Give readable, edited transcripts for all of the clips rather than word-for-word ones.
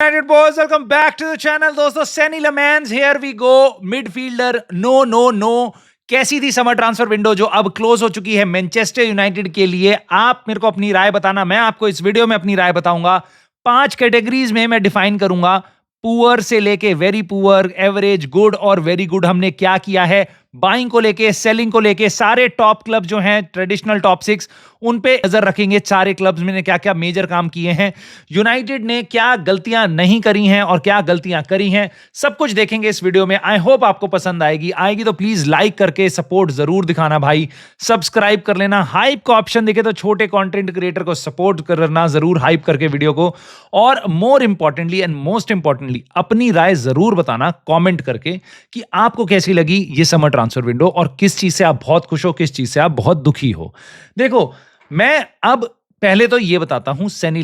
United boys, welcome back to the channel. दोस्तों Senne Lammens, here we go. Midfielder, no कैसी थी summer transfer window जो अब close हो चुकी है मैनचेस्टर यूनाइटेड के लिए? आप मेरे को अपनी राय बताना, मैं आपको इस वीडियो में अपनी राय बताऊंगा। 5 कैटेगरीज में मैं डिफाइन करूंगा, पुअर से लेके वेरी पुअर, एवरेज, गुड और वेरी गुड। हमने क्या किया है बाइंग को लेके, सेलिंग को लेके, सारे टॉप क्लब जो हैं ट्रेडिशनल टॉप 6 उन पे नजर रखेंगे। सारे क्लब्स में ने क्या क्या मेजर काम किए हैं, यूनाइटेड ने क्या गलतियां नहीं करी हैं और क्या गलतियां करी हैं, सब कुछ देखेंगे इस वीडियो में। आई होप आपको पसंद आएगी तो प्लीज लाइक करके सपोर्ट जरूर दिखाना भाई, सब्सक्राइब कर लेना। हाइप का ऑप्शन दिखे तो छोटे कंटेंट क्रिएटर को सपोर्ट करना जरूर, हाइप करके वीडियो को। और more importantly and most importantly अपनी राय जरूर बताना कमेंट करके कि आपको कैसी लगी ये समर ट्रांसफर विंडो और किस चीज से आप बहुत खुश हो, किस चीज से आप बहुत दुखी हो। देखो, मैं अब पहले तो ये बताता हूं, सैनी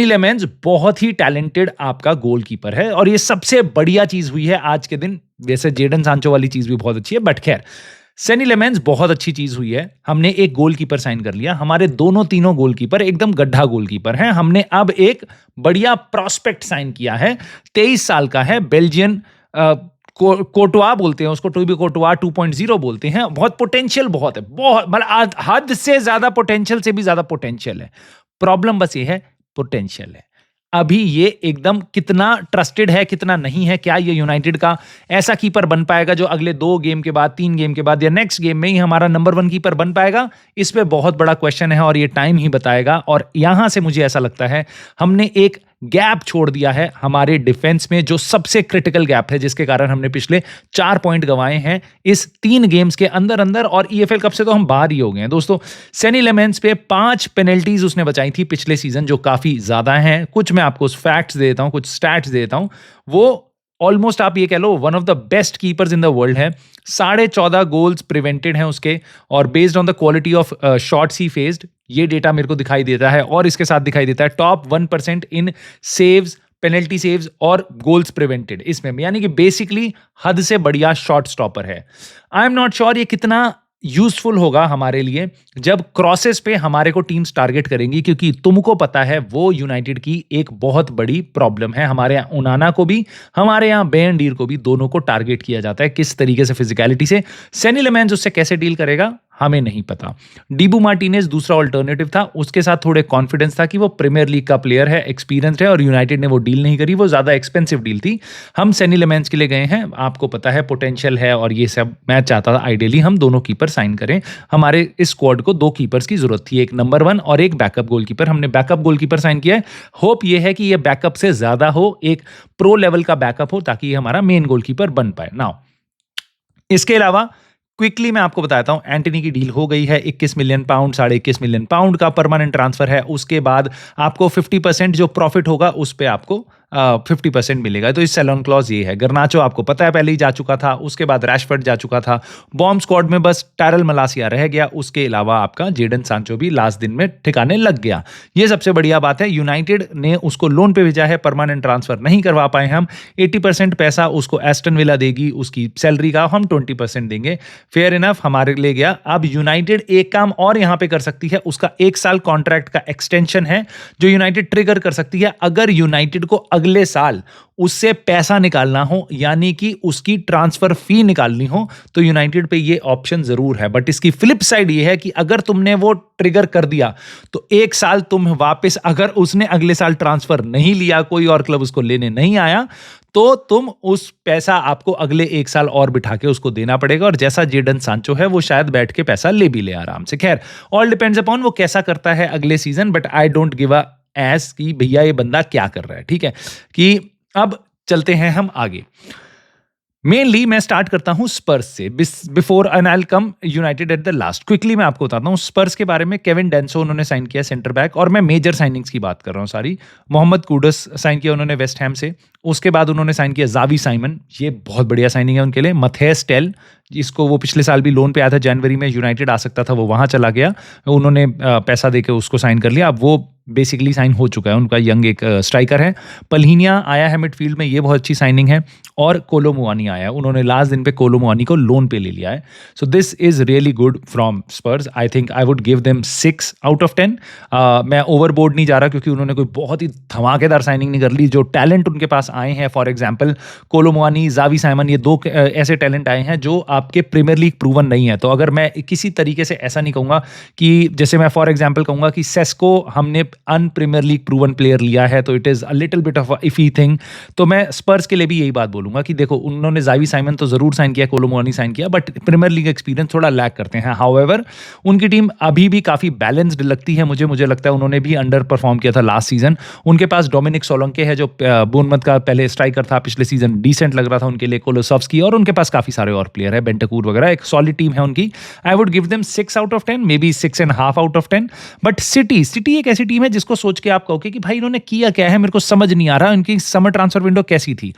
लेमैन्स बहुत ही टैलेंटेड आपका गोलकीपर है और ये सबसे बढ़िया चीज हुई है आज के दिन। वैसे जेडन सांचो वाली चीज भी बहुत अच्छी है, बट खैर सैनी लेमैन्स बहुत अच्छी चीज हुई है। हमने एक गोलकीपर साइन कर लिया, हमारे तीनों गोलकीपर एकदम गड्ढा गोलकीपर हैं। हमने अब एक बढ़िया प्रॉस्पेक्ट साइन किया है, 23 साल का है, बेल्जियन, कोटवा बोलते हैं उसको, टूबी कोटवा 2.0 बोलते हैं। बहुत पोटेंशियल बहुत है, बहुत मतलब हद से ज्यादा पोटेंशियल से भी ज्यादा पोटेंशियल है। प्रॉब्लम बस ये है, पोटेंशियल है। अभी ये एकदम कितना ट्रस्टेड है कितना नहीं है, क्या ये यूनाइटेड का ऐसा कीपर बन पाएगा जो अगले 2 गेम के बाद, 3 गेम के बाद या नेक्स्ट गेम में ही हमारा नंबर 1 कीपर बन पाएगा? इस पे बहुत बड़ा क्वेश्चन है और ये टाइम ही बताएगा। और यहां से मुझे ऐसा लगता है हमने एक गैप छोड़ दिया है हमारे डिफेंस में, जो सबसे क्रिटिकल गैप है, जिसके कारण हमने पिछले 4 पॉइंट गंवाए हैं इस 3 गेम्स के अंदर और ईएफएल कप से तो हम बाहर ही हो गए हैं। दोस्तों सैनी लेमैन्स पे 5 पेनल्टीज उसने बचाई थी पिछले सीजन, जो काफी ज्यादा हैं। कुछ मैं आपको फैक्ट्स देता हूं, कुछ स्टैट्स देता हूं। वो ऑलमोस्ट आप ये कह लो one of the best keepers in the world है। 14.5 गोल्स प्रिवेंटेड हैं उसके, और based on the quality of shots he faced, ये डेटा मेरे को दिखाई देता है। और इसके साथ दिखाई देता है टॉप 1% इन सेव्स, पेनल्टी सेव्स और गोल्स प्रिवेंटेड इसमें, यानी कि बेसिकली हद से बढ़िया शॉट स्टॉपर है। आई एम नॉट श्योर ये कितना यूजफुल होगा हमारे लिए जब क्रॉसेस पे हमारे को टीम्स टारगेट करेंगी, क्योंकि तुमको पता है वो यूनाइटेड की एक बहुत बड़ी प्रॉब्लम है। हमारे यहाँ उनाना को भी, हमारे यहाँ बेयरडीर को भी, दोनों को टारगेट किया जाता है। किस तरीके से, फिजिकलिटी से। सैनी लेमैन्स उससे कैसे डील करेगा हमें नहीं पता। डीबू मार्टिनेज दूसरा ऑल्टरनेटिव था, उसके साथ थोड़े कॉन्फिडेंस था कि वो प्रीमियर लीग का प्लेयर है, एक्सपीरियंस्ड है, और यूनाइटेड ने वो डील नहीं करी, वो ज्यादा एक्सपेंसिव डील थी। हम सैनी लेमैन्स के लिए गए हैं, आपको पता है पोटेंशियल है और ये सब। मैं चाहता था आइडियली हम दोनों कीपर साइन करें। हमारे इस स्क्वाड को 2 कीपर्स की जरूरत थी, एक नंबर 1 और एक बैकअप गोलकीपर। हमने बैकअप गोलकीपर साइन किया है। होप ये है कि ये बैकअप से ज्यादा हो, एक प्रो लेवल का बैकअप हो, ताकि ये हमारा मेन गोलकीपर बन पाए। नाउ इसके अलावा क्विकली मैं आपको बताता हूं, एंटनी की डील हो गई है। 21 मिलियन पाउंड, 21.5 मिलियन पाउंड का परमानेंट ट्रांसफर है। उसके बाद आपको 50% जो प्रॉफिट होगा उस पे आपको 50% मिलेगा। तो इस सेलोन क्लॉज ये है। गर्नाचो आपको पता है पहले ही जा चुका था, उसके बाद रैशफोर्ड जा चुका था। बॉम्ब स्क्वाड में बस टैरल मलासिया रह गया, उसके अलावा आपका जेडन सांचो भी लास्ट दिन में ठिकाने लग गया। ये सबसे बढ़िया बात है। यूनाइटेड ने उसको लोन पे भेजा है, परमानेंट ट्रांसफर नहीं करवा पाए हम। 80% पैसा उसको एस्टन विला देगी, उसकी सैलरी का हम 20% देंगे। फेयर इनफ, हमारे ले गया। अब यूनाइटेड एक काम और यहां पे कर सकती है, उसका 1 साल कॉन्ट्रैक्ट का एक्सटेंशन है जो यूनाइटेड ट्रिगर कर सकती है अगर यूनाइटेड को अगले साल उससे पैसा निकालना हो, यानी कि उसकी ट्रांसफर फी निकालनी हो, तो यूनाइटेड पे ये ऑप्शन जरूर है। बट इसकी फ्लिप साइड ये है कि अगर तुमने वो ट्रिगर कर दिया तो 1 साल तुम वापस, अगर उसने अगले साल ट्रांसफर नहीं लिया, कोई और क्लब उसको लेने नहीं आया, तो तुम उस पैसा आपको अगले 1 साल और बिठा के उसको देना पड़ेगा। और जैसा जेडन सांचो है, वो शायद बैठ के पैसा ले भी ले आराम से। खैर, ऑल डिपेंड्स अपॉन वो कैसा करता है अगले season. But I don't give a S कि भैया ये बंदा क्या कर रहा है, ठीक है। कि अब चलते हैं हम आगे। मेनली मैं स्टार्ट करता हूं स्पर्स से, before and I will come United at the last. Quickly मैं आपको बताता हूं स्पर्स के बारे में। केविन डेंसो उन्होंने साइन किया सेंटर बैक, और मैं मेजर साइनिंग्स की बात कर रहा हूं सारी। मोहम्मद कूडस साइन किया उन्होंने वेस्ट हैम से। उसके बाद उन्होंने साइन किया ज़ावी साइमन, ये बहुत बढ़िया साइनिंग है उनके लिए। मथेस टेल, जिसको वो पिछले साल भी लोन पे आया था, जनवरी में यूनाइटेड आ सकता था, वो वहाँ चला गया, उन्होंने पैसा देके उसको साइन कर लिया, अब वो बेसिकली साइन हो चुका है, उनका यंग एक स्ट्राइकर है। पल्हिनिया आया है मिडफील्ड में, ये बहुत अच्छी साइनिंग है। और कोलो मुआनी आया है, उन्होंने लास्ट दिन पे कोलो मुआनी को लोन पे ले लिया है। So this is really good from Spurs. I think I would give them 6 out of 10। मैं ओवरबोर्ड नहीं जा रहा क्योंकि उन्होंने कोई बहुत ही धमाकेदार साइनिंग नहीं कर ली। जो टैलेंट उनके पास आए हैं, फॉर एग्जाम्पल कोलो मुआनी, ज़ावी साइमन, ये 2 ऐसे टैलेंट आए हैं जो आपके प्रीमियर लीग प्रूवन नहीं है। तो अगर मैं किसी तरीके से ऐसा नहीं कहूँगा कि, जैसे मैं फॉर एग्जाम्पल कहूँगा कि सेस्को हमने un premier league proven player लिया है, तो it is a little bit of iffy thing. तो मैं स्पर्स के लिए भी यही बात बोलूँगा कि देखो, उन्होंने ज़ावी साइमन तो ज़रूर साइन किया, कोलो मुआनी साइन किया, बट प्रीमियर लीग एक्सपीरियंस थोड़ा लैक करते हैं। हाउएवर उनकी टीम अभी भी काफ़ी बैलेंस्ड लगती है मुझे लगता है उन्होंने भी अंडर परफॉर्म किया था लास्ट सीजन। उनके पास डोमिनिक सोलंके है जो बोर्नमथ का पहले स्ट्राइकर था, पिछले सीजन डिसेंट लग रहा था उनके लिए, कोलोसोव्स्की, और उनके पास काफ़ी सारे और प्लेयर है, बेंटकूर वगैरह, एक सॉलिड टीम है उनकी। I would give them 6 out of 10, may be 6.5 out of 10। But city एक ऐसी टीम है जिसको सोच के आप कहोगे कि भाई इन्होंने किया क्या है, मेरे को समझ नहीं आ रहा, इनकी समर ट्रांसफर विंडो कैसी थी।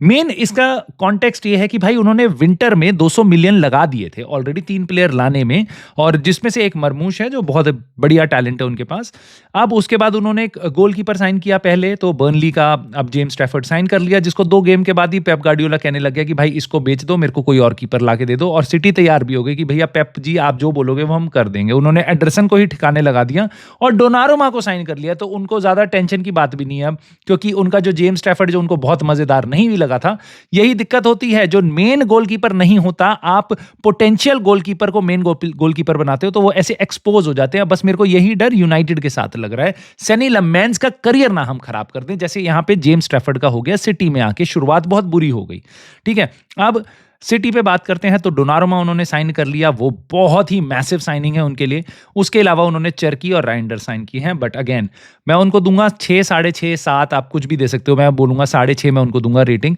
मेन इसका कॉन्टेक्स्ट ये है कि भाई उन्होंने विंटर में 200 मिलियन लगा दिए थे ऑलरेडी 3 प्लेयर लाने में, और जिसमें से एक मरमूश है जो बहुत बढ़िया टैलेंट है उनके पास। अब उसके बाद उन्होंने एक गोलकीपर साइन किया पहले, तो बर्नली का अब जेम्स स्टैफर्ड साइन कर लिया, जिसको 2 गेम के बाद ही पेप गार्डियोला कहने लग गया कि भाई इसको बेच दो, मेरे को कोई और कीपर ला के दे दो। और सिटी तैयार भी हो गई कि भैया पेप जी आप जो बोलोगे वो हम कर देंगे। उन्होंने एडरसन को ही ठिकाने लगा दिया और डोनारुमा को साइन कर लिया, तो उनको ज्यादा टेंशन की बात भी नहीं है अब, क्योंकि उनका जो जेम्स स्टैफर्ड जो उनको बहुत मजेदार नहीं भी लगा था। यही दिक्कत होती है, जो मेन गोलकीपर नहीं होता, आप पोटेंशियल गोलकीपर को मेन गोलकीपर बनाते हो तो वो ऐसे एक्सपोज हो जाते हैं। बस मेरे को यही डर यूनाइटेड के साथ लग रहा है, सनी लमेंस का करियर ना हम खराब कर दें, जैसे यहां पे जेम्स स्टैफर्ड का हो गया। सिटी में आके शुरुआत बहुत बुरी हो गई, ठीक है। अब सिटी पे बात करते हैं तो डोनारुमा उन्होंने साइन कर लिया, वो बहुत ही मैसिव साइनिंग है उनके लिए। उसके अलावा उन्होंने चर्की और राइंडर साइन किए हैं, बट अगेन मैं उनको दूंगा 6, 6.5, 7, आप कुछ भी दे सकते हो, मैं बोलूंगा 6.5 मैं उनको दूंगा रेटिंग।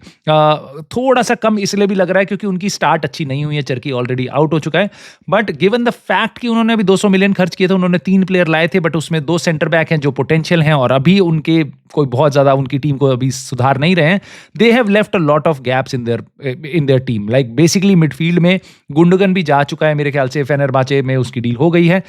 थोड़ा सा कम इसलिए भी लग रहा है क्योंकि उनकी स्टार्ट अच्छी नहीं हुई है, चर्की ऑलरेडी आउट हो चुका है। बट गिवन द फैक्ट कि उन्होंने अभी 200 मिलियन खर्च किए थे, उन्होंने 3 प्लेयर लाए थे, बट उसमें 2 सेंटर बैक हैं जो पोटेंशियल हैं और अभी उनके कोई बहुत ज्यादा उनकी टीम को अभी सुधार नहीं रहे हैं। They have left a lot of gaps in their team, like basically midfield में गुंडोगन भी जा चुका है मेरे ख्याल से, फेनेरबाचे में उसकी डील हो गई है,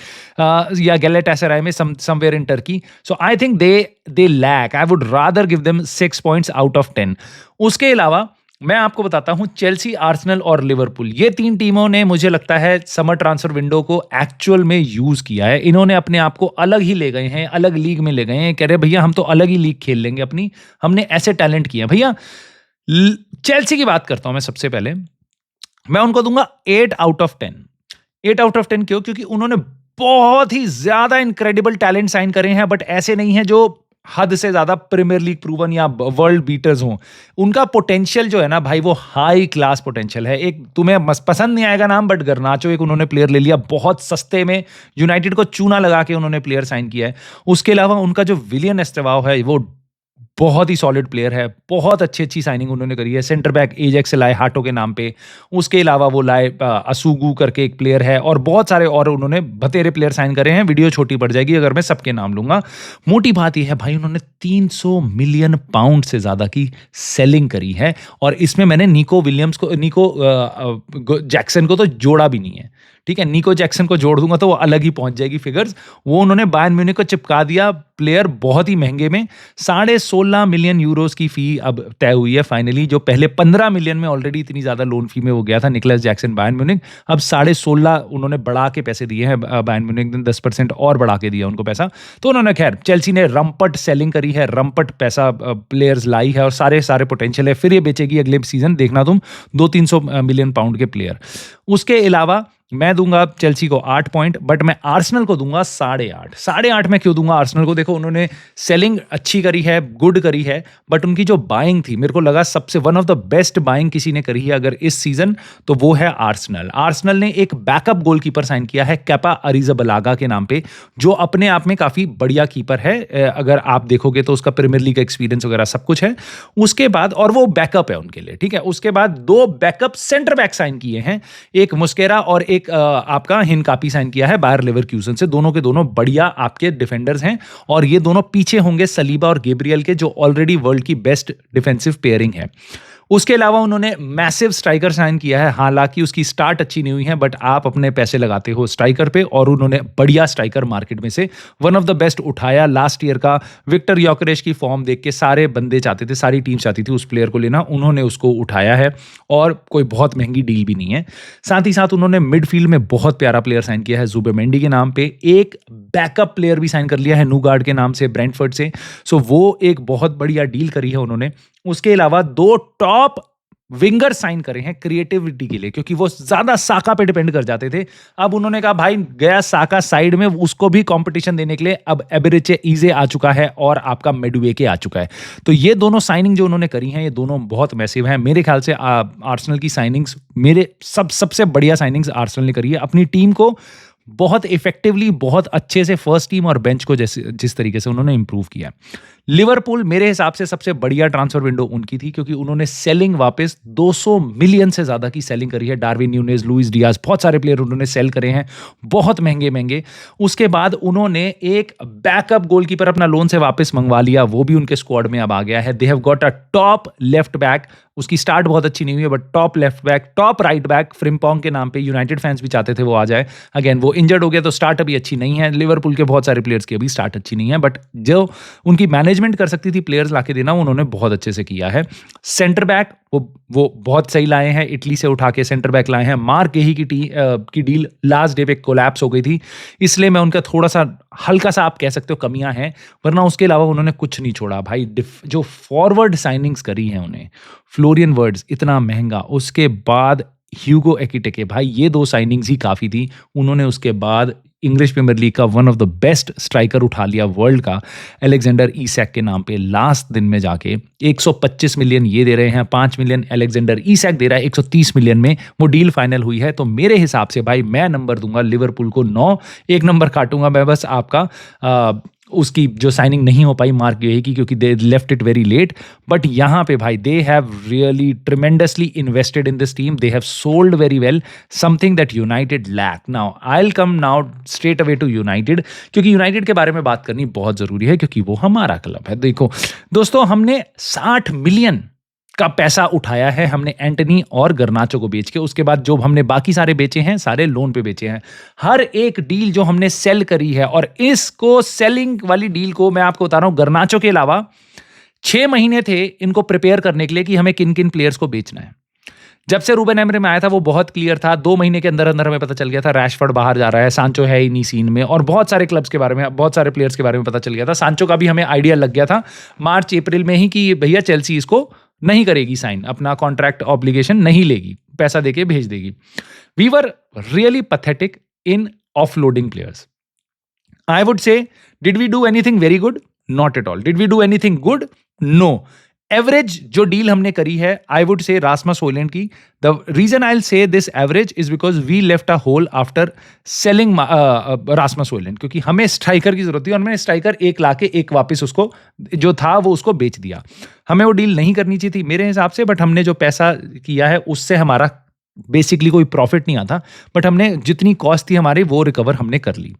या गैलाटासराय में somewhere in Turkey. So I think they lack, I would rather give them 6 points out of 10। उसके अलावा मैं आपको बताता हूं, चेल्सी, आर्सेनल और लिवरपूल, ये 3 टीमों ने मुझे लगता है समर ट्रांसफर विंडो को एक्चुअल में यूज किया है। इन्होंने अपने आप को अलग ही ले गए हैं, अलग लीग में ले गए हैं, कह रहे भैया हम तो अलग ही लीग खेल लेंगे अपनी, हमने ऐसे टैलेंट किए हैं भैया। चेल्सी की बात करता हूं मैं सबसे पहले, मैं उनको दूंगा 8 आउट ऑफ 10। 8 आउट ऑफ 10 क्यों? क्योंकि उन्होंने बहुत ही ज्यादा इनक्रेडिबल टैलेंट साइन करे हैं, बट ऐसे नहीं है जो हद से ज्यादा प्रीमियर लीग प्रूवन या वर्ल्ड बीटर्स हों। उनका पोटेंशियल जो है ना भाई, वो हाई क्लास पोटेंशियल है। एक तुम्हें पसंद नहीं आएगा नाम, बट गर्नाचो एक उन्होंने प्लेयर ले लिया बहुत सस्ते में, यूनाइटेड को चूना लगा के उन्होंने प्लेयर साइन किया है। उसके अलावा उनका जो विलियन एस्टेवाओ है, वो बहुत ही सॉलिड प्लेयर है, बहुत अच्छी साइनिंग उन्होंने करी है। सेंटर बैक एजेक्स से लाए हाटो के नाम पे, उसके अलावा वो लाए असुगु करके एक प्लेयर है, और बहुत सारे और उन्होंने बतेरे प्लेयर साइन करे हैं। वीडियो छोटी पड़ जाएगी अगर मैं सबके नाम लूंगा। मोटी बात यह है भाई, उन्होंने 300 मिलियन पाउंड से ज्यादा की सेलिंग करी है, और इसमें मैंने निको जैक्सन को तो जोड़ा भी नहीं है, ठीक है। निको जैक्सन को जोड़ दूंगा तो वो अलग ही पहुंच जाएगी फिगर्स। वो उन्होंने बायर्न म्यूनिख को चिपका दिया, प्लेयर बहुत ही महंगे में। 16.5 मिलियन यूरोस की फी अब तय हुई है फाइनली, जो पहले 15 मिलियन में ऑलरेडी इतनी ज्यादा लोन फी में हो गया था निकलस जैक्सन बायर्न म्यूनिख। अब 16.5 उन्होंने बढ़ा के पैसे दिए हैं बायर्न म्यूनिख ने, 10% और बढ़ा के दिया उनको पैसा। तो उन्होंने, खैर चेल्सी ने रंपट सेलिंग करी है, रंपट पैसा प्लेयर्स लाई है, और सारे पोटेंशियल है। फिर ये बेचेगी अगले सीजन, देखना तुम 200-300 मिलियन पाउंड के प्लेयर। उसके अलावा मैं दूंगा चेल्सी को 8 पॉइंट, बट मैं आर्सेनल को दूंगा 8.5। 8.5 मैं क्यों दूंगा आर्सेनल को? देखो, उन्होंने सेलिंग अच्छी करी है, गुड करी है, बट उनकी जो बाइंग थी, मेरे को लगा सबसे one of the best buying किसी ने करी है अगर इस सीजन, तो वो है आर्सेनल। आर्सेनल ने एक बैकअप गोलकीपर साइन किया है केपा अरिज़ाबलागा के नाम पे, जो अपने आप में काफी बढ़िया कीपर है। अगर आप देखोगे तो उसका प्रीमियर लीग एक्सपीरियंस वगैरह सब कुछ है। उसके बाद, और वो बैकअप है उनके लिए, ठीक है। उसके बाद 2 बैकअप सेंटर बैक साइन किए हैं, एक मुस्केरा और एक आपका हिनकापी साइन किया है बायर लेवरक्यूसन से। दोनों के दोनों बढ़िया आपके डिफेंडर्स हैं और ये दोनों पीछे होंगे सलीबा और गैब्रियल के, जो ऑलरेडी वर्ल्ड की बेस्ट डिफेंसिव पेयरिंग है। उसके अलावा उन्होंने मैसिव स्ट्राइकर साइन किया है, हालांकि उसकी स्टार्ट अच्छी नहीं हुई है, बट आप अपने पैसे लगाते हो स्ट्राइकर पे और उन्होंने बढ़िया स्ट्राइकर मार्केट में से वन ऑफ द बेस्ट उठाया। लास्ट ईयर का विक्टर योकेरेश की फॉर्म देख के सारे बंदे चाहते थे, सारी टीम चाहती थी उस प्लेयर को लेना, उन्होंने उसको उठाया है और कोई बहुत महंगी डील भी नहीं है। साथ ही साथ उन्होंने मिडफील्ड में बहुत प्यारा प्लेयर साइन किया है जुबेमेंडी के नाम पे, एक बैकअप प्लेयर भी साइन कर लिया है नूगार्ड के नाम से ब्रेंटफोर्ड से। सो वो एक बहुत बढ़िया डील करी है उन्होंने। उसके अलावा 2 टॉप विंगर साइन करे हैं क्रिएटिविटी के लिए, क्योंकि वो ज्यादा साका पे डिपेंड कर जाते थे। अब उन्होंने कहा भाई गया साका साइड में, उसको भी कंपटीशन देने के लिए अब एबेरेचे इजे आ चुका है और आपका मेडुएके आ चुका है। तो ये दोनों साइनिंग जो उन्होंने करी हैं, ये दोनों बहुत मैसिव हैं। मेरे ख्याल से आर्सेनल की साइनिंग्स सबसे बढ़िया साइनिंग्स आर्सेनल ने करी है। अपनी टीम को बहुत इफेक्टिवली, बहुत अच्छे से फर्स्ट टीम और बेंच को जिस तरीके से उन्होंने इंप्रूव किया। लिवरपूल मेरे हिसाब से सबसे बढ़िया ट्रांसफर विंडो उनकी थी, क्योंकि उन्होंने सेलिंग वापस 200 मिलियन से ज्यादा की सेलिंग करी है। डार्विन न्यूनेज, लुइस डियाज, बहुत सारे प्लेयर उन्होंने सेल करे हैं, बहुत महंगे महंगे। उसके बाद उन्होंने एक बैकअप गोलकीपर अपना लोन से वापस मंगवा लिया, वो भी उनके स्क्वाड में अब आ गया है। They have got a top left back, उसकी स्टार्ट बहुत अच्छी नहीं हुई है, but top left back, top right back Frimpong के नाम पे। यूनाइटेड फैंस भी चाहते थे वो आ जाए, अगेन वो इंजर्ड हो गया तो स्टार्ट अभी अच्छी नहीं है। लिवरपूल के बहुत सारे प्लेयर्स की अभी स्टार्ट अच्छी नहीं है, बट जो उनकी मैनेजमेंट कर सकती थी प्लेयर्स लाके देना, उन्होंने बहुत अच्छे से किया है। सेंटर बैक वो बहुत सही लाए हैं, इटली से उठा के सेंटर बैक लाए हैं। मार्क गेही की डील लास्ट डे पे कोलैप्स हो गई थी, इसलिए मैं उनका थोड़ा सा हल्का सा आप कह सकते हो कमियां हैं, वरना उसके अलावा उन्होंने कुछ नहीं छोड़ा भाई। जो फॉरवर्ड साइनिंग्स करी हैं उन्हें, फ्लोरियन वर्ड्स इतना महंगा, उसके बाद ह्यूगो एकिटेके, भाई ये 2 साइनिंग्स ही काफी थी। उन्होंने उसके बाद इंग्लिश प्रीमियर लीग का one of the best striker उठा लिया वर्ल्ड का, अलेक्जेंडर ईसैक के नाम पे। लास्ट दिन में जाके 125 मिलियन ये दे रहे हैं, 5 मिलियन अलेक्जेंडर ईसैक दे रहा है, 130 मिलियन में वो डील फाइनल हुई है। तो मेरे हिसाब से भाई मैं नंबर दूंगा लिवरपूल को 9, 1 नंबर काटूंगा मैं बस आपका उसकी जो साइनिंग नहीं हो पाई मार्क गेही की, क्योंकि they left it very late. But यहाँ पे भाई they have really tremendously invested in this team, they have sold very well, something that United lack. Now I will come now straight away to United, क्योंकि United के बारे में बात करनी बहुत जरूरी है, क्योंकि वो हमारा क्लब है। देखो दोस्तों, हमने 60 मिलियन का पैसा उठाया है हमने एंटनी और गर्नाचो को बेच के। उसके बाद जो हमने बाकी सारे बेचे हैं, सारे लोन पे बेचे हैं। हर एक डील जो हमने सेल करी है, और इसको सेलिंग वाली डील को मैं आपको बता रहा हूं, गर्नाचो के अलावा 6 महीने थे इनको प्रिपेयर करने के लिए कि हमें किन किन प्लेयर्स को बेचना है। जब से रूबेन एमरे में आया था वो बहुत क्लियर था, 2 महीने के अंदर अंदर हमें पता चल गया था रैशफोर्ड बाहर जा रहा है, सांचो है ही नहीं सीन में, और बहुत सारे क्लब्स के बारे में, बहुत सारे प्लेयर्स के बारे में पता चल गया था। सांचो का भी हमें आइडिया लग गया था मार्च अप्रैल में ही कि भैया चेल्सी इसको नहीं करेगी साइन, अपना कॉन्ट्रैक्ट ऑब्लिगेशन नहीं लेगी, पैसा देके भेज देगी। We were really pathetic in offloading players. I would say, did we do anything very good? Not at all. Did we do anything good? No. Average जो डील हमने करी है, I would say Rasmus Hojlund की। The reason I will say this average is because we left a hole after selling Rasmus Hojlund, क्योंकि हमें striker की जरूरत थी और मैंने स्ट्राइकर एक लाके एक वापस उसको जो था वो उसको बेच दिया। हमें वो डील नहीं करनी चाहिए थी मेरे हिसाब से, बट हमने जो पैसा किया है उससे हमारा बेसिकली कोई प्रॉफिट नहीं आता, बट हमने जितनी कॉस्ट थी हमारी वो रिकवर हमने कर ली।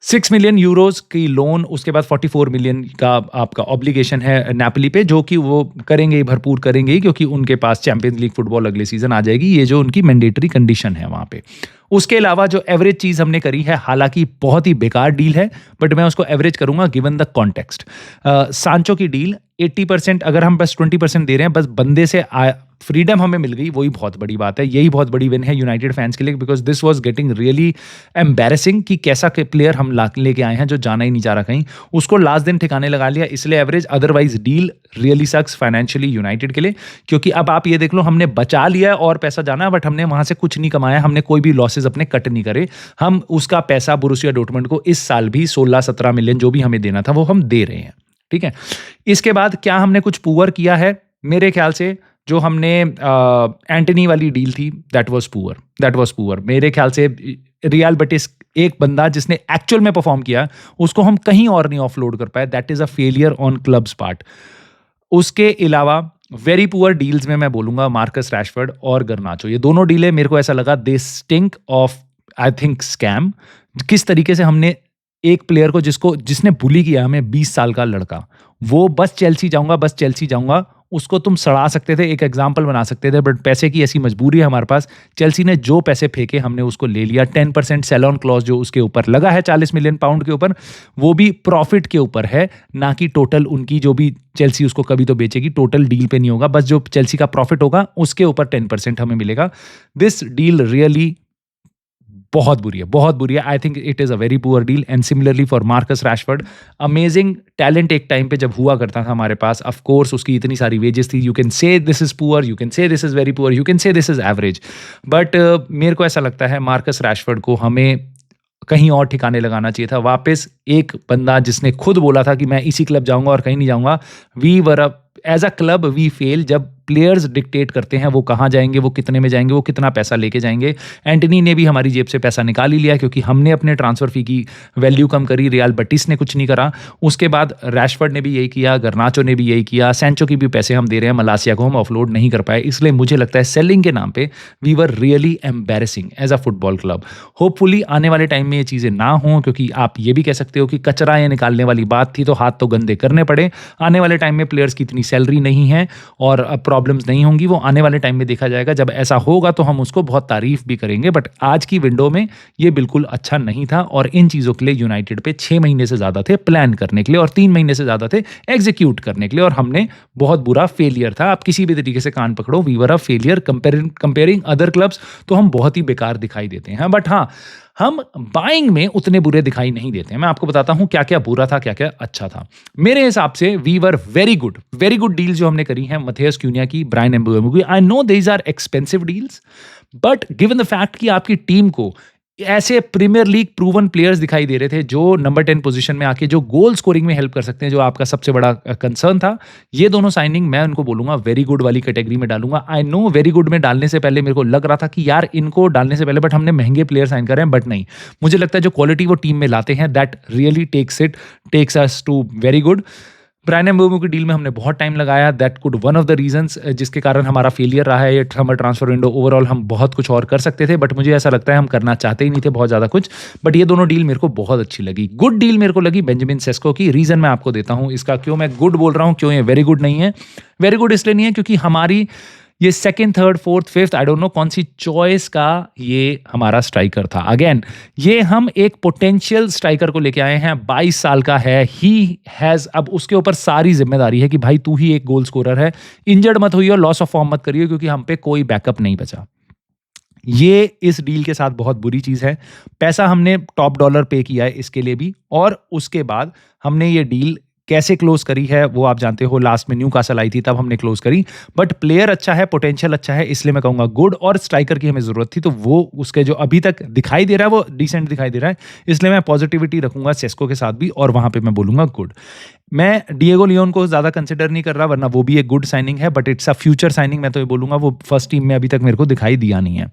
6 मिलियन यूरोज की लोन, उसके बाद 44 मिलियन का आपका ऑब्लिगेशन है नेपोली पे, जो कि वो करेंगे, भरपूर करेंगे, क्योंकि उनके पास चैंपियंस लीग फुटबॉल अगले सीजन आ जाएगी, ये जो उनकी मैंडेटरी कंडीशन है वहां पे। उसके अलावा जो एवरेज चीज हमने करी है, हालांकि बहुत ही बेकार डील है, बट मैं उसको एवरेज करूंगा गिवन द कॉन्टेक्स्ट। सांचो की डील 80%, अगर हम बस 20% दे रहे हैं, बस बंदे से फ्रीडम हमें मिल गई, वही बहुत बड़ी बात है। यही बहुत बड़ी विन है यूनाइटेड फैंस के लिए, because this was getting really embarrassing कि कैसा प्लेयर हम लेके आए हैं जो जाना ही नहीं चाह रहा कहीं, उसको लास्ट दिन ठिकाने लगा लिया, इसलिए एवरेज। अदरवाइज डील रियली सक्स फाइनेंशियली यूनाइटेड के लिए, क्योंकि अब आप ये देख लो, हमने बचा लिया है और पैसा जाना, बट हमने वहां से कुछ नहीं कमाया, हमने कोई भी लॉसेज अपने कट नहीं करे। हम उसका पैसा बोरुसिया डॉर्टमुंड को इस साल भी 16-17 मिलियन जो भी हमें देना था वो हम दे रहे हैं, ठीक है। इसके बाद क्या हमने कुछ पुअर किया है? मेरे ख्याल से जो हमने एंटनी वाली डील थी, दैट वाज पुअर। मेरे ख्याल से रियल बेटिस एक बंदा जिसने एक्चुअल में परफॉर्म किया, उसको हम कहीं और नहीं ऑफलोड कर पाए, that is a failure on clubs part. उसके अलावा वेरी पुअर डील्स में मैं बोलूंगा मार्कस रैशफोर्ड और गर्नाचो, ये दोनों डीलें मेरे को ऐसा लगा they stink of, I think, scam. किस तरीके से हमने एक प्लेयर को जिसने बुली किया हमें, 20 साल का लड़का, वो बस चेल्सी जाऊंगा, बस चेल्सी जाऊंगा, उसको तुम सड़ा सकते थे, एक एग्जाम्पल बना सकते थे, बट पैसे की ऐसी मजबूरी है हमारे पास। चेल्सी ने जो पैसे फेंके हमने उसको ले लिया। 10% सेल ऑन क्लॉज जो उसके ऊपर लगा है 40 मिलियन पाउंड के ऊपर, वो भी प्रॉफिट के ऊपर है, ना कि टोटल उनकी जो भी चेल्सी उसको कभी तो बेचेगी, टोटल डील पे नहीं होगा, बस जो चेल्सी का प्रॉफिट होगा उसके ऊपर 10% हमें मिलेगा। दिस डील रियली बहुत बुरी है, बहुत बुरी है। I think it is a very poor deal. And similarly for Marcus Rashford, amazing talent एक टाइम पे जब हुआ करता था हमारे पास, ऑफ कोर्स उसकी इतनी सारी वेजेस थी, you can say this is poor, you can say this is very poor, you can say this is average, but मेरे को ऐसा लगता है मार्कस रैशफोर्ड को हमें कहीं और ठिकाने लगाना चाहिए था। वापस एक बंदा जिसने खुद बोला था कि मैं इसी क्लब जाऊंगा और कहीं नहीं जाऊंगा, we were as a club we fail. जब प्लेयर्स डिक्टेट करते हैं वो कहाँ जाएंगे, वो कितने में जाएंगे, वो कितना पैसा लेके जाएंगे। एंटनी ने भी हमारी जेब से पैसा निकाल ही लिया क्योंकि हमने अपने ट्रांसफर फी की वैल्यू कम करी, रियल बटीस ने कुछ नहीं करा। उसके बाद रैशफोर्ड ने भी यही किया, गर्नाचो ने भी यही किया, सैंचो की भी पैसे हम दे रहे हैं, मलासिया को हम ऑफलोड नहीं कर पाए। इसलिए मुझे लगता है सेलिंग के नाम पे we were really embarrassing as a football club. Hopefully आने वाले टाइम में ये चीज़ें ना हों, क्योंकि आप ये भी कह सकते हो कि कचरा ये निकालने वाली बात थी तो हाथ तो गंदे करने पड़े। आने वाले टाइम में प्लेयर्स की इतनी सैलरी नहीं है और प्रॉब्लम्स नहीं होंगी, वो आने वाले टाइम में देखा जाएगा। जब ऐसा होगा तो हम उसको बहुत तारीफ भी करेंगे, बट आज की विंडो में ये बिल्कुल अच्छा नहीं था। और इन चीज़ों के लिए यूनाइटेड पे 6 महीने से ज़्यादा थे प्लान करने के लिए और 3 महीने से ज़्यादा थे एग्जीक्यूट करने के लिए, और हमने बहुत बुरा फेलियर था। आप किसी भी तरीके से कान पकड़ो, we were a failure comparing other clubs, तो हम बहुत ही बेकार दिखाई देते हैं। बट हाँ, हम बाइंग में उतने बुरे दिखाई नहीं देते हैं। मैं आपको बताता हूं क्या क्या बुरा था, क्या क्या अच्छा था। मेरे हिसाब से we were very good deal जो हमने करी है मथेस क्यूनिया की, ब्रायन एम्बुएमो की। I know these are expensive deals, but given the fact कि आपकी टीम को ऐसे प्रीमियर लीग प्रूवन प्लेयर्स दिखाई दे रहे थे जो नंबर 10 पोजीशन में आके जो गोल स्कोरिंग में हेल्प कर सकते हैं, जो आपका सबसे बड़ा कंसर्न था, ये दोनों साइनिंग मैं उनको बोलूंगा वेरी गुड वाली कैटेगरी में डालूंगा। आई नो वेरी गुड में डालने से पहले मेरे को लग रहा था कि यार इनको डालने से पहले बट हमने महंगे प्लेयर साइन कर रहे हैं, बट नहीं, मुझे लगता है जो क्वालिटी वो टीम में लाते हैं that really takes us to very good. Bryan Mbeumo की डील में हमने बहुत टाइम लगाया, that could one of the reasons जिसके कारण हमारा फेलियर रहा है ये समर ट्रांसफर विंडो। ओवरऑल हम बहुत कुछ और कर सकते थे, बट मुझे ऐसा लगता है हम करना चाहते ही नहीं थे बहुत ज़्यादा कुछ। बट ये दोनों डील मेरे को बहुत अच्छी लगी। गुड डील मेरे को लगी बेंजामिन सेस्को की। रीज़न मैं आपको देता हूँ इसका, क्यों मैं गुड बोल रहा हूँ, क्यों ये वेरी गुड नहीं है। वेरी गुड इसलिए नहीं है क्योंकि हमारी ये second, third, fourth, fifth, I don't know कौन सी चॉइस का ये हमारा स्ट्राइकर था। अगेन ये हम एक पोटेंशियल स्ट्राइकर को लेके आए हैं, 22 साल का है, ही हैज़, अब उसके ऊपर सारी जिम्मेदारी है कि भाई तू ही एक गोल स्कोरर है, इंजर्ड मत होइए, लॉस ऑफ फॉर्म मत करिए, क्योंकि हम पे कोई बैकअप नहीं बचा। ये इस डील के साथ बहुत बुरी चीज़ है। पैसा हमने टॉप डॉलर पे किया है इसके लिए भी, और उसके बाद हमने ये डील कैसे क्लोज करी है वो आप जानते हो, लास्ट में न्यूकासल आई थी तब हमने क्लोज करी। बट प्लेयर अच्छा है, पोटेंशियल अच्छा है, इसलिए मैं कहूँगा गुड। और स्ट्राइकर की हमें ज़रूरत थी, तो वो उसके जो अभी तक दिखाई दे रहा है वो डिसेंट दिखाई दे रहा है, इसलिए मैं पॉजिटिविटी रखूंगा सेस्को के साथ भी, और वहाँ पे मैं बोलूँगा गुड। मैं डिएगो लियोन को ज़्यादा कंसिडर नहीं कर रहा, वरना वो भी एक गुड साइनिंग है, but it's a future signing. मैं तो ये बोलूँगा वो फर्स्ट टीम में अभी तक मेरे को दिखाई दिया नहीं है।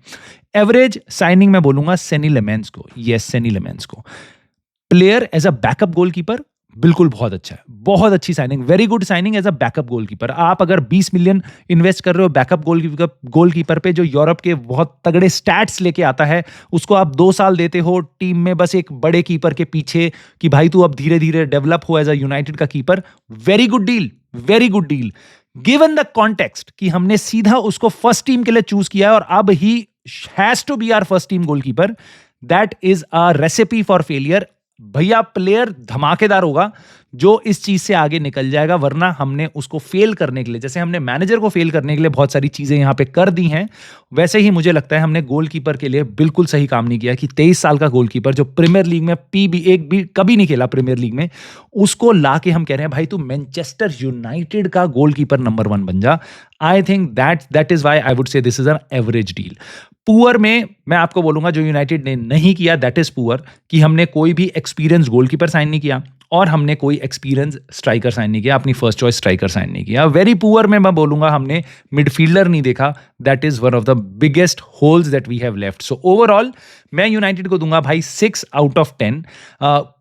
एवरेज साइनिंग मैं बोलूँगा सेनी लेमेंस को। यस, सेनी लेमेंस को। Player as a backup goalkeeper बिल्कुल बहुत अच्छा है, बहुत अच्छी signing, very good signing as a backup goalkeeper. आप अगर 20 मिलियन इन्वेस्ट कर रहे हो बैकअप गोलकीपर पे, जो यूरोप के बहुत तगड़े स्टैट्स लेके आता है, उसको आप 2 साल देते हो टीम में बस एक बड़े कीपर के पीछे कि भाई तू अब धीरे धीरे डेवलप हो एज अ यूनाइटेड का keeper, very good deal, very good deal. Given the context कि हमने सीधा उसको फर्स्ट टीम के लिए चूज किया है और अब he has to be our first team goalkeeper, that is a recipe for failure. भैया प्लेयर धमाकेदार होगा जो इस चीज से आगे निकल जाएगा, वरना हमने उसको फेल करने के लिए, जैसे हमने मैनेजर को फेल करने के लिए बहुत सारी चीजें यहां पे कर दी हैं, वैसे ही मुझे लगता है हमने गोलकीपर के लिए बिल्कुल सही काम नहीं किया कि 23 साल का गोलकीपर जो प्रीमियर लीग में एक भी कभी नहीं खेला प्रीमियर लीग में, उसको ला के हम कह रहे हैं भाई तू मैनचेस्टर यूनाइटेड का गोलकीपर नंबर 1 बन जा। I think that is why I would say this is an average deal. Poor में मैं आपको बोलूंगा जो यूनाइटेड ने नहीं किया दैट इज पुअर, कि हमने कोई भी एक्सपीरियंस गोलकीपर साइन नहीं किया, और हमने कोई एक्सपीरियंस स्ट्राइकर साइन नहीं किया, अपनी फर्स्ट चॉइस स्ट्राइकर साइन नहीं किया। वेरी पुअर में मैं बोलूंगा हमने मिडफील्डर नहीं देखा, that is one of the biggest holes that we have left. So overall मैं यूनाइटेड को दूंगा भाई 6 आउट ऑफ 10।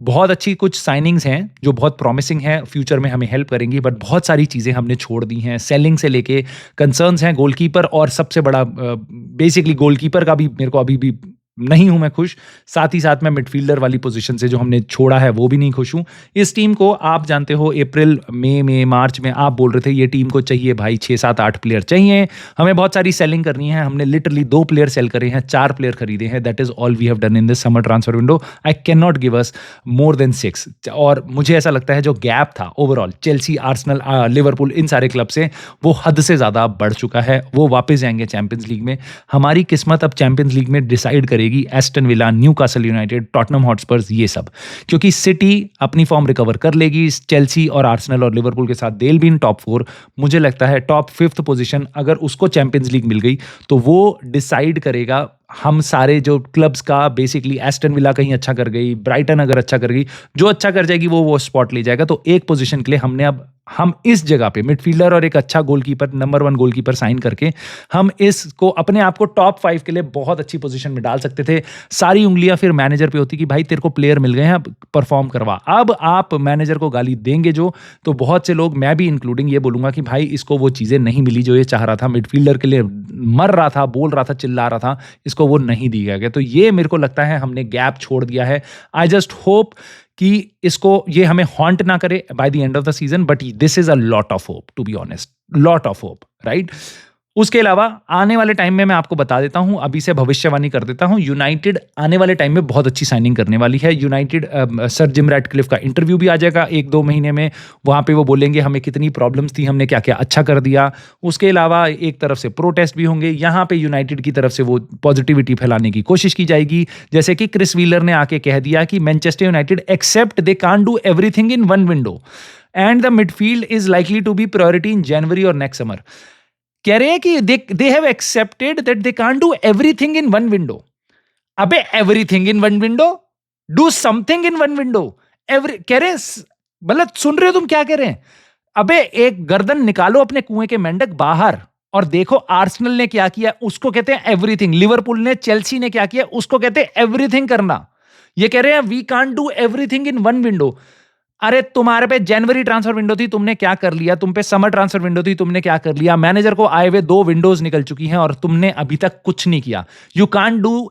बहुत अच्छी कुछ साइनिंग्स हैं जो बहुत प्रॉमिसिंग है, फ्यूचर में हमें हेल्प करेंगी, बट बहुत सारी चीज़ें हमने छोड़ दी हैं, सेलिंग से लेके कंसर्न्स हैं गोलकीपर, और सबसे बड़ा बेसिकली गोलकीपर का भी मेरे को अभी भी नहीं हूं मैं खुश, साथ ही साथ मैं मिडफील्डर वाली पोजीशन से जो हमने छोड़ा है वो भी नहीं खुश हूं। इस टीम को आप जानते हो अप्रैल मई में मार्च में आप बोल रहे थे ये टीम को चाहिए भाई 6 7 8 प्लेयर चाहिए, हमें बहुत सारी सेलिंग करनी है, हमने लिटरली 2 प्लेयर सेल करे हैं, 4 प्लेयर खरीदे हैं, that is all we have done in this summer transfer window. I can not give us more than 6। और मुझे ऐसा लगता है जो गैप था ओवरऑल चेल्सी, आर्सेनल, लिवरपूल, इन सारे क्लब से वो हद से ज़्यादा बढ़ चुका है, वो वापस जाएंगे चैंपियंस लीग में। हमारी किस्मत अब चैंपियंस लीग में डिसाइड करेगी Aston villa, Newcastle United, Tottenham Hotspurs, ये सब, क्योंकि सिटी अपनी फॉर्म रिकवर कर लेगी, चेल्सी और आर्सेनल और लिवरपूल के साथ they will be in top 4। मुझे लगता है टॉप 5th पोजीशन अगर उसको चैंपियंस लीग मिल गई तो वो डिसाइड करेगा हम सारे जो क्लब्स का। बेसिकली एस्टन विला कहीं अच्छा कर गई, ब्राइटन अगर अच्छा कर गई, जो अच्छा कर जाएगी वो स्पॉट ले जाएगा। तो एक पोजीशन के लिए हम इस जगह पे मिडफील्डर और एक अच्छा गोलकीपर, नंबर 1 गोलकीपर साइन करके हम इसको अपने आप को टॉप 5 के लिए बहुत अच्छी पोजीशन में डाल सकते थे। सारी उंगलियां फिर मैनेजर पे होती कि भाई तेरे को प्लेयर मिल गए हैं, अब परफॉर्म करवा। अब आप मैनेजर को गाली देंगे जो, तो बहुत से लोग, मैं भी इंक्लूडिंग, ये बोलूंगा कि भाई इसको वो चीजें नहीं मिली जो ये चाह रहा था, मिडफील्डर के लिए मर रहा था, बोल रहा था, चिल्ला रहा था, इसको वो नहीं दिया गया। तो ये मेरे को लगता है हमने गैप छोड़ दिया है। आई जस्ट होप कि इसको ये हमें हॉन्ट ना करे by the end of the season, but this is a lot of hope, to be honest, lot of hope, right. उसके अलावा आने वाले टाइम में मैं आपको बता देता हूं, अभी से भविष्यवाणी कर देता हूं, यूनाइटेड आने वाले टाइम में बहुत अच्छी साइनिंग करने वाली है। यूनाइटेड सर जिम रैटक्लिफ का इंटरव्यू भी आ जाएगा 1-2 महीने में, वहां पे वो बोलेंगे हमें कितनी प्रॉब्लम्स थी, हमने क्या क्या अच्छा कर दिया। उसके अलावा एक तरफ से प्रोटेस्ट भी होंगे, यहाँ पे यूनाइटेड की तरफ से वो पॉजिटिविटी फैलाने की कोशिश की जाएगी, जैसे कि क्रिस व्हीलर ने आके कह दिया कि Manchester United accept they can't do everything in one window and the midfield is likely to be priority in January और नेक्स्ट समर। कह रहे हैं कि they have accepted that they can't do everything in one window. अबे everything in one window, do something in one window. कह रहे हैं, मतलब सुन रहे हो तुम क्या कह रहे हैं? अबे एक गर्दन निकालो अपने कुएं के मेंढक बाहर और देखो आर्सेनल ने क्या किया, उसको कहते हैं एवरीथिंग। लिवरपूल ने, चेल्सी ने क्या किया, उसको कहते हैं एवरीथिंग करना। ये कह रहे हैं we can't do everything in one window. अरे तुम्हारे पे जनवरी ट्रांसफर विंडो थी, तुमने क्या कर लिया? तुम पे समर ट्रांसफर विंडो थी, तुमने क्या कर लिया? मैनेजर को आए हुए 2 विंडोज निकल चुकी हैं और तुमने अभी तक कुछ नहीं किया। You can't do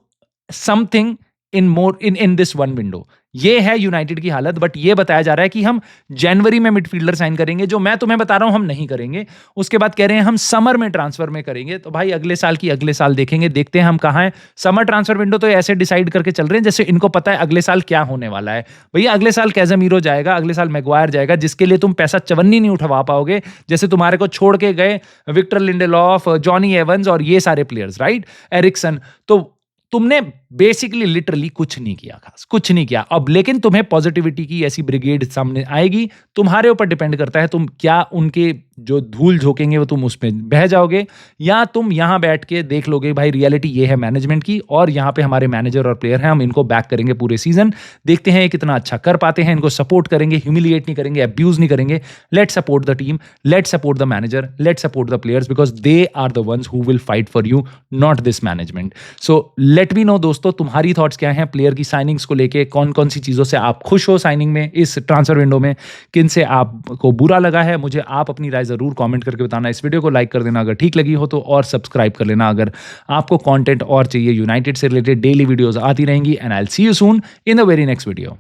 something in this one window. ये है यूनाइटेड की हालत। बट ये बताया जा रहा है कि हम जनवरी में मिडफील्डर साइन करेंगे, जो मैं तुम्हें बता रहा हूं हम नहीं करेंगे। उसके बाद कह रहे हैं हम समर में ट्रांसफर में करेंगे। तो भाई अगले साल की अगले साल देखेंगे, देखते हैं हम कहां हैं। समर ट्रांसफर विंडो तो ऐसे डिसाइड करके चल रहे हैं जैसे इनको पता है अगले साल क्या होने वाला है। भैया अगले साल कैज़मीरो जाएगा, अगले साल मैग्वायर जाएगा, जिसके लिए तुम पैसा चवन्नी नहीं उठवा पाओगे, जैसे तुम्हारे को छोड़ के गए विक्टर लिंडेलॉफ, जॉनी एवंस और ये सारे प्लेयर्स, राइट, एरिक्सन। तो तुमने बेसिकली लिटरली कुछ नहीं किया, खास कुछ नहीं किया। अब लेकिन तुम्हें पॉजिटिविटी की ऐसी ब्रिगेड सामने आएगी, तुम्हारे ऊपर डिपेंड करता है तुम क्या उनके जो धूल झोंकेंगे वो तुम उसमें बह जाओगे, या तुम यहां बैठ के देख लोगे भाई रियलिटी ये है मैनेजमेंट की, और यहां पे हमारे मैनेजर और प्लेयर हैं, हम इनको बैक करेंगे पूरे सीजन, देखते हैं ये कितना अच्छा कर पाते हैं, इनको सपोर्ट करेंगे, ह्यूमिलिएट नहीं करेंगे, अब्यूज नहीं करेंगे। Let support the team, let support the manager, let support the players, because they are the ones who will fight for you, not this management. So let me know दोस्तों, तुम्हारी thoughts क्या हैं player की signings को लेके, कौन कौन सी चीजों से आप खुश हो साइनिंग में, इस ट्रांसफर विंडो में किन से आपको बुरा लगा है, मुझे आप अपनी राय जरूर कमेंट करके बताना। इस वीडियो को लाइक कर देना अगर ठीक लगी हो तो, और सब्सक्राइब कर लेना अगर आपको कंटेंट और चाहिए यूनाइटेड से रिलेटेड। डेली वीडियोस आती रहेंगी, and I will see you soon in the very next video.